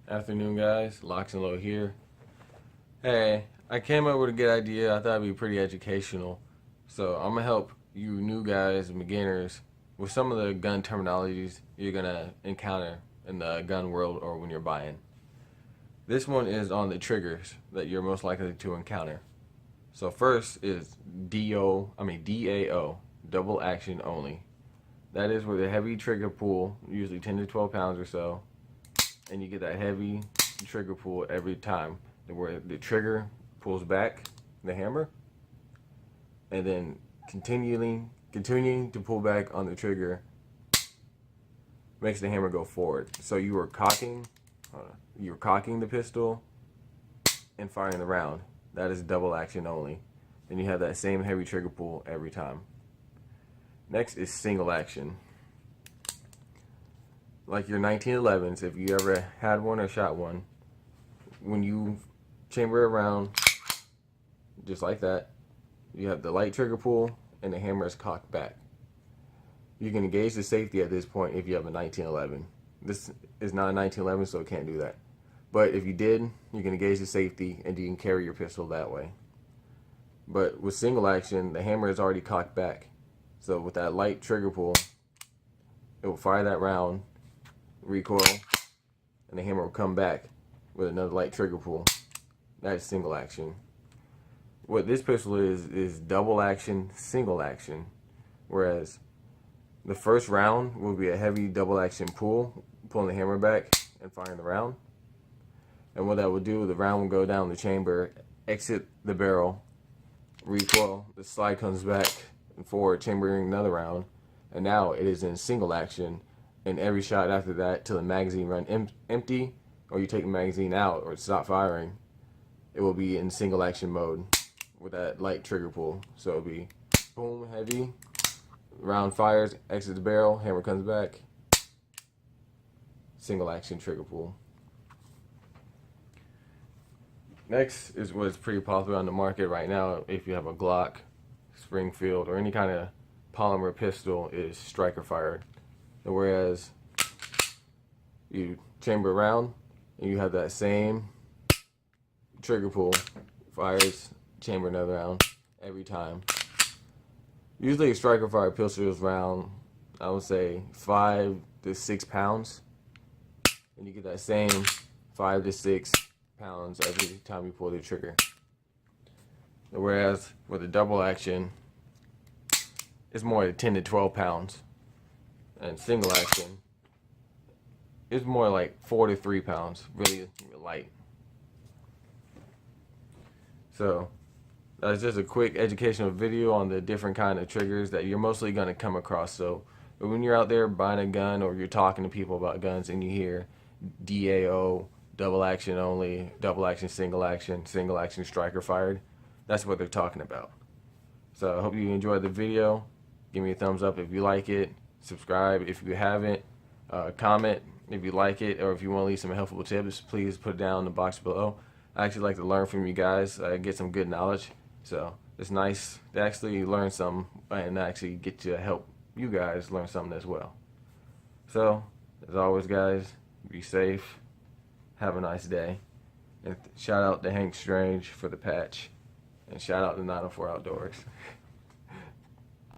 Afternoon, guys. LocsNLoad here. Hey, I came up with a good idea. I thought it'd be pretty educational. So I'm gonna help you new guys and beginners with some of the gun terminologies you're gonna encounter in the gun world or when you're buying. This one is on the triggers that you're most likely to encounter. So first is DAO, double action only. That is with a heavy trigger pull, usually 10 to 12 pounds or so, and you get that heavy trigger pull every time, where the trigger pulls back the hammer, and then continuing to pull back on the trigger makes the hammer go forward. So you are cocking the pistol and firing the round. That is double action only. Then you have that same heavy trigger pull every time. Next is single action. Like your 1911s, if you ever had one or shot one, when you chamber a round, just like that, you have the light trigger pull and the hammer is cocked back. You can engage the safety at this point if you have a 1911. This is not a 1911, so it can't do that. But if you did, you can engage the safety and you can carry your pistol that way. But with single action, the hammer is already cocked back. So with that light trigger pull, it will fire that round, recoil, and the hammer will come back with another light trigger pull. That is single action. What this pistol is double action, single action. Whereas the first round will be a heavy double action pull, pulling the hammer back and firing the round. And what that will do, the round will go down the chamber, exit the barrel, recoil, the slide comes back and forward, chambering another round, and now it is in single action. And every shot after that, till the magazine run empty, or you take the magazine out or stop firing, it will be in single action mode with that light trigger pull. So it'll be boom, heavy, round fires, exits the barrel, hammer comes back, single action trigger pull. Next is what's pretty popular on the market right now. If you have a Glock, Springfield, or any kind of polymer pistol, is striker fired. Whereas you chamber a round and you have that same trigger pull, fires, chamber another round every time. Usually a striker fire pistol is around, I would say, 5 to 6 pounds, and you get that same 5 to 6 pounds every time you pull the trigger. Whereas with a double action, it's more like 10 to 12 pounds, and single action is more like 4 to 3 pounds, really light. So that's just a quick educational video on the different kind of triggers that you're mostly going to come across. So when you're out there buying a gun or you're talking to people about guns and you hear DAO, double action only, double action, single action striker fired, that's what they're talking about. So I hope you enjoyed the video. Give me a thumbs up if you like it. Subscribe if you haven't. Comment if you like it, or if you want to leave some helpful tips, please put it down in the box below. I actually like to learn from you guys, get some good knowledge. So it's nice to actually learn something and actually get to help you guys learn something as well. So as always, guys, be safe. Have a nice day. And shout out to Hank Strange for the patch. And shout out to 904 Outdoors.